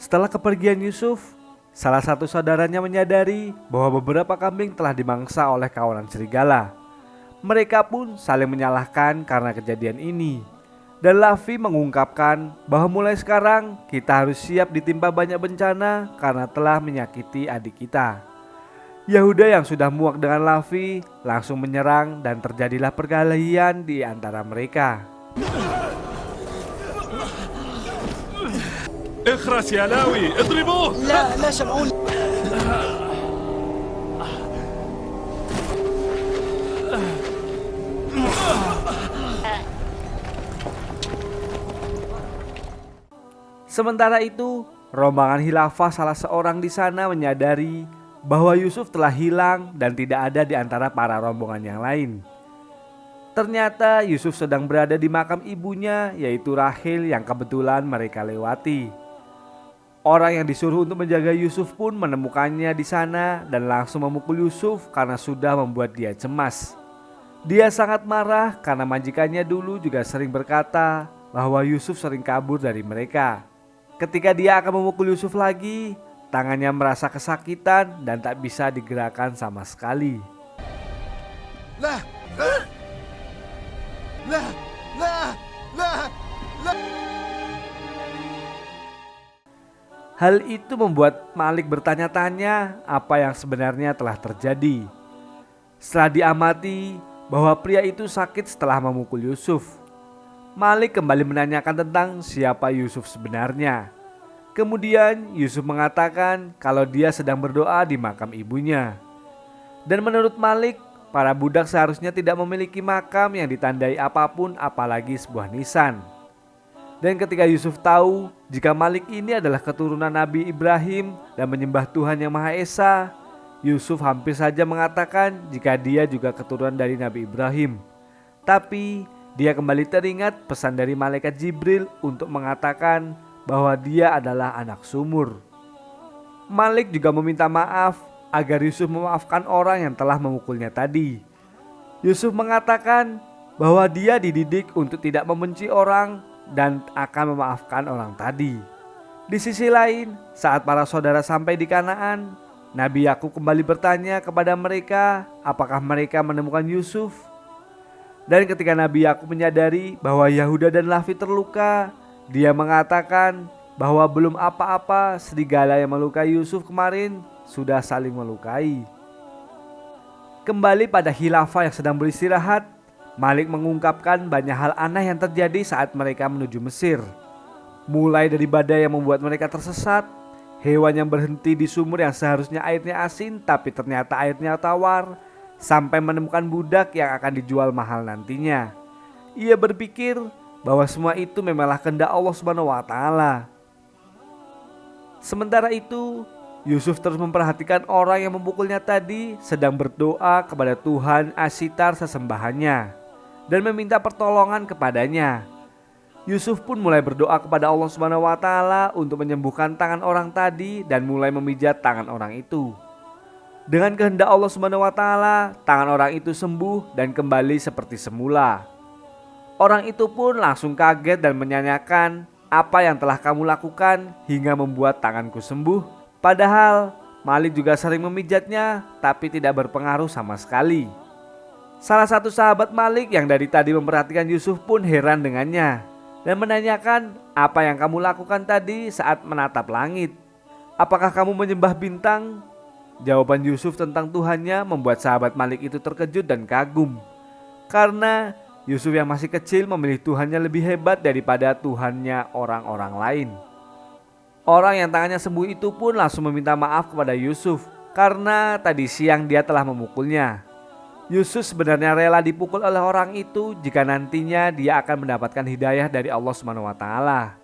Setelah kepergian Yusuf, salah satu saudaranya menyadari bahwa beberapa kambing telah dimangsa oleh kawanan serigala. Mereka pun saling menyalahkan karena kejadian ini. Dan Lavi mengungkapkan bahwa mulai sekarang kita harus siap ditimpa banyak bencana karena telah menyakiti adik kita. Yahuda yang sudah muak dengan Lavi langsung menyerang dan terjadilah perkelahian di antara mereka. اخرس يا لاوي اضربوه. لا لا سمعوني. Sementara itu, rombongan khilafah salah seorang di sana menyadari bahwa Yusuf telah hilang dan tidak ada di antara para rombongan yang lain. Ternyata Yusuf sedang berada di makam ibunya, yaitu Rahel yang kebetulan mereka lewati. Orang yang disuruh untuk menjaga Yusuf pun menemukannya di sana dan langsung memukul Yusuf karena sudah membuat dia cemas. Dia sangat marah karena majikannya dulu juga sering berkata bahwa Yusuf sering kabur dari mereka. Ketika dia akan memukul Yusuf lagi, tangannya merasa kesakitan dan tak bisa digerakkan sama sekali. لا لا لا لا لا. Hal itu membuat Malik bertanya-tanya apa yang sebenarnya telah terjadi. Setelah diamati bahwa pria itu sakit setelah memukul Yusuf, Malik kembali menanyakan tentang siapa Yusuf sebenarnya. Kemudian Yusuf mengatakan kalau dia sedang berdoa di makam ibunya. Dan menurut Malik, para budak seharusnya tidak memiliki makam yang ditandai apapun apalagi sebuah nisan. Dan ketika Yusuf tahu jika Malik ini adalah keturunan Nabi Ibrahim dan menyembah Tuhan Yang Maha Esa, Yusuf hampir saja mengatakan jika dia juga keturunan dari Nabi Ibrahim. Tapi dia kembali teringat pesan dari malaikat Jibril untuk mengatakan bahwa dia adalah anak sumur. Malik juga meminta maaf agar Yusuf memaafkan orang yang telah memukulnya tadi. Yusuf mengatakan bahwa dia dididik untuk tidak membenci orang dan akan memaafkan orang tadi. Di sisi lain, saat para saudara sampai di Kanaan, Nabi Yakub kembali bertanya kepada mereka apakah mereka menemukan Yusuf. Dan ketika Nabi Yakub menyadari bahwa Yahuda dan Lavi terluka, dia mengatakan bahwa belum apa-apa serigala yang melukai Yusuf kemarin sudah saling melukai. Kembali pada khilafah yang sedang beristirahat, Malik mengungkapkan banyak hal aneh yang terjadi saat mereka menuju Mesir. Mulai dari badai yang membuat mereka tersesat, hewan yang berhenti di sumur yang seharusnya airnya asin tapi ternyata airnya tawar, sampai menemukan budak yang akan dijual mahal nantinya. Ia berpikir bahwa semua itu memanglah kehendak Allah Subhanahu wa taala. Sementara itu, Yusuf terus memperhatikan orang yang memukulnya tadi sedang berdoa kepada Tuhan Ashitar sesembahannya dan meminta pertolongan kepadanya. Yusuf pun mulai berdoa kepada Allah Subhanahu wa taala untuk menyembuhkan tangan orang tadi dan mulai memijat tangan orang itu. Dengan kehendak Allah Subhanahu wa taala, tangan orang itu sembuh dan kembali seperti semula. Orang itu pun langsung kaget dan menanyakan, "Apa yang telah kamu lakukan hingga membuat tanganku sembuh?" Padahal Malik juga sering memijatnya, tapi tidak berpengaruh sama sekali. Salah satu sahabat Malik yang dari tadi memperhatikan Yusuf pun heran dengannya dan menanyakan, "Apa yang kamu lakukan tadi saat menatap langit? Apakah kamu menyembah bintang?" Jawaban Yusuf tentang Tuhannya membuat sahabat Malik itu terkejut dan kagum. Karena Yusuf yang masih kecil memilih Tuhannya lebih hebat daripada Tuhannya orang-orang lain. Orang yang tangannya sembuh itu pun langsung meminta maaf kepada Yusuf karena tadi siang dia telah memukulnya. Yusuf sebenarnya rela dipukul oleh orang itu jika nantinya dia akan mendapatkan hidayah dari Allah Subhanahu wa taala.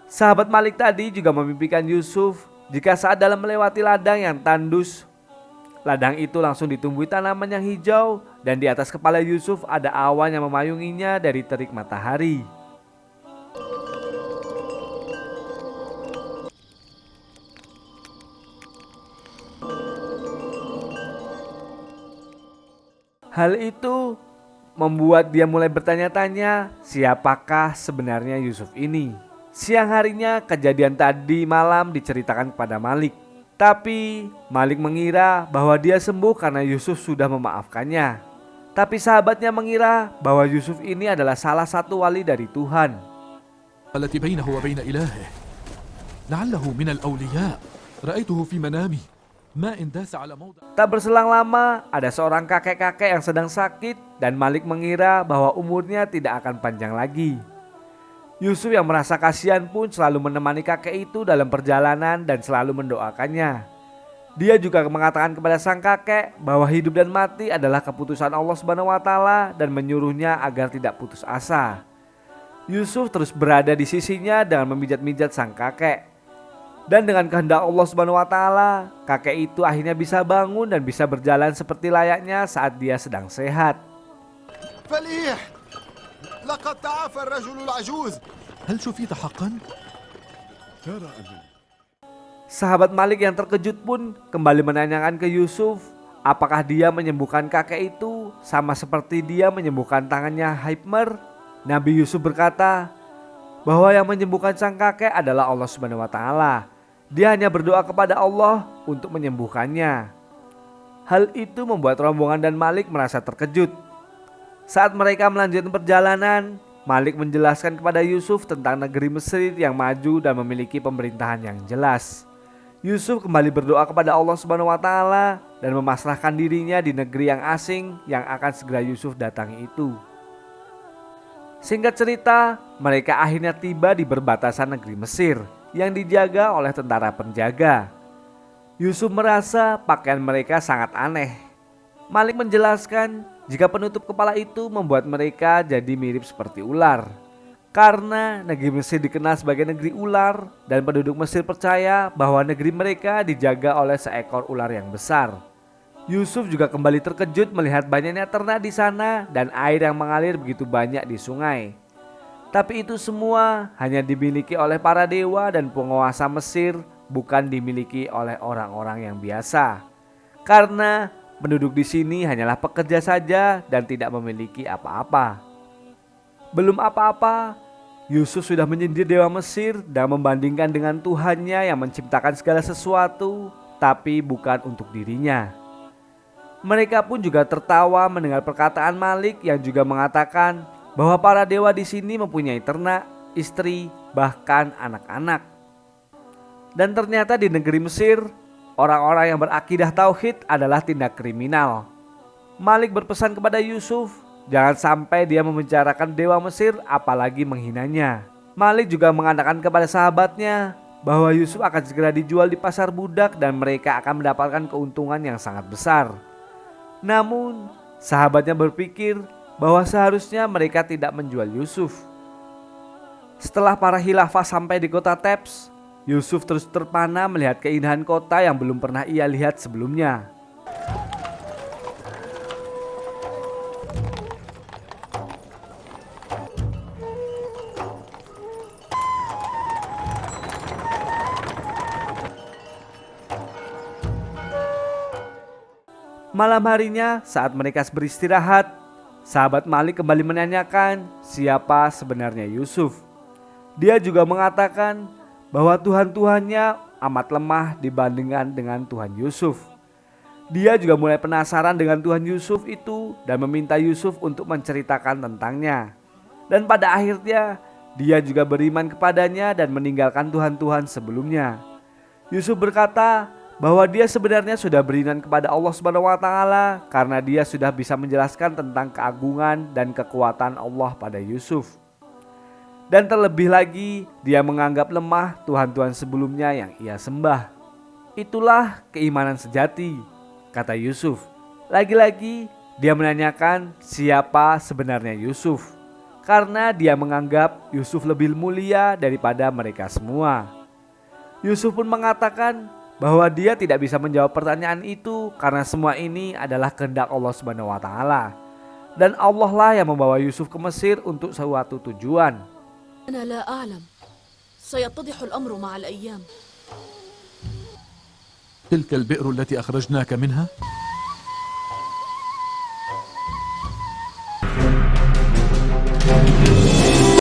Sahabat Malik tadi juga memimpikan Yusuf jika saat dalam melewati ladang yang tandus, ladang itu langsung ditumbuhi tanaman yang hijau dan di atas kepala Yusuf ada awan yang memayunginya dari terik matahari. Hal itu membuat dia mulai bertanya-tanya siapakah sebenarnya Yusuf ini. Siang harinya kejadian tadi malam diceritakan kepada Malik. Tapi Malik mengira bahwa dia sembuh karena Yusuf sudah memaafkannya. Tapi sahabatnya mengira bahwa Yusuf ini adalah salah satu wali dari Tuhan. التي بينه وبين إلهه لعله من الأولياء رأيته في منامي ما إن داس على موضع. Tak berselang lama, ada seorang kakek-kakek yang sedang sakit dan Malik mengira bahwa umurnya tidak akan panjang lagi. Yusuf yang merasa kasihan pun selalu menemani kakek itu dalam perjalanan dan selalu mendoakannya. Dia juga mengatakan kepada sang kakek bahwa hidup dan mati adalah keputusan Allah Subhanahu wa taala dan menyuruhnya agar tidak putus asa. Yusuf terus berada di sisinya dengan memijat-mijat sang kakek. Dan dengan kehendak Allah Subhanahu wa taala, kakek itu akhirnya bisa bangun dan bisa berjalan seperti layaknya saat dia sedang sehat. فليح لقد تعافى الرجل العجوز. هل شفيت حقا؟ Sahabat Malik yang terkejut pun kembali menanyakan ke Yusuf apakah dia menyembuhkan kakek itu sama seperti dia menyembuhkan tangannya Haipmer. Nabi Yusuf berkata bahwa yang menyembuhkan sang kakek adalah Allah Subhanahu wa taala. Dia hanya berdoa kepada Allah untuk menyembuhkannya. Hal itu membuat rombongan dan Malik merasa terkejut. Saat mereka melanjutkan perjalanan, Malik menjelaskan kepada Yusuf tentang negeri Mesir yang maju dan memiliki pemerintahan yang jelas. Yusuf kembali berdoa kepada Allah Subhanahu wa taala dan memasrahkan dirinya di negeri yang asing yang akan segera Yusuf datangi itu. Singkat cerita, mereka akhirnya tiba di perbatasan negeri Mesir yang dijaga oleh tentara penjaga. Yusuf merasa pakaian mereka sangat aneh. Malik menjelaskan jika penutup kepala itu membuat mereka jadi mirip seperti ular. Karena negeri Mesir dikenal sebagai negeri ular dan penduduk Mesir percaya bahwa negeri mereka dijaga oleh seekor ular yang besar. Yusuf juga kembali terkejut melihat banyaknya ternak di sana dan air yang mengalir begitu banyak di sungai. Tapi itu semua hanya dimiliki oleh para dewa dan penguasa Mesir, bukan dimiliki oleh orang-orang yang biasa. Karena penduduk di sini hanyalah pekerja saja dan tidak memiliki apa-apa. Belum apa-apa, Yusuf sudah menyindir dewa Mesir dan membandingkan dengan Tuhannya yang menciptakan segala sesuatu, tapi bukan untuk dirinya. Mereka pun juga tertawa mendengar perkataan Malik yang juga mengatakan bahwa para dewa di sini mempunyai ternak, istri, bahkan anak-anak. Dan ternyata di negeri Mesir, orang-orang yang berakidah tauhid adalah tindak kriminal. Malik berpesan kepada Yusuf, jangan sampai dia membicarakan dewa Mesir apalagi menghinanya. Malik juga mengatakan kepada sahabatnya bahwa Yusuf akan segera dijual di pasar budak dan mereka akan mendapatkan keuntungan yang sangat besar. Namun sahabatnya berpikir bahwa seharusnya mereka tidak menjual Yusuf. Setelah para khilafah sampai di kota Thebes, Yusuf terus terpana melihat keindahan kota yang belum pernah ia lihat sebelumnya. Malam harinya saat mereka beristirahat, sahabat Malik kembali menanyakan siapa sebenarnya Yusuf. Dia juga mengatakan bahwa Tuhan-Tuhannya amat lemah dibandingkan dengan Tuhan Yusuf. Dia juga mulai penasaran dengan Tuhan Yusuf itu dan meminta Yusuf untuk menceritakan tentangnya. Dan pada akhirnya dia juga beriman kepadanya dan meninggalkan Tuhan-Tuhan sebelumnya. Yusuf berkata bahwa dia sebenarnya sudah beriman kepada Allah Subhanahu wa taala karena dia sudah bisa menjelaskan tentang keagungan dan kekuatan Allah pada Yusuf. Dan terlebih lagi, dia menganggap lemah Tuhan-Tuhan sebelumnya yang ia sembah. Itulah keimanan sejati, kata Yusuf. Lagi-lagi, dia menanyakan siapa sebenarnya Yusuf, karena dia menganggap Yusuf lebih mulia daripada mereka semua. Yusuf pun mengatakan bahwa dia tidak bisa menjawab pertanyaan itu karena semua ini adalah kehendak Allah Subhanahu wa taala. Dan Allah lah yang membawa Yusuf ke Mesir untuk suatu tujuan. أنا لا أعلم سيتضح الأمر مع الأيام. تلك البئر التي أخرجناك منها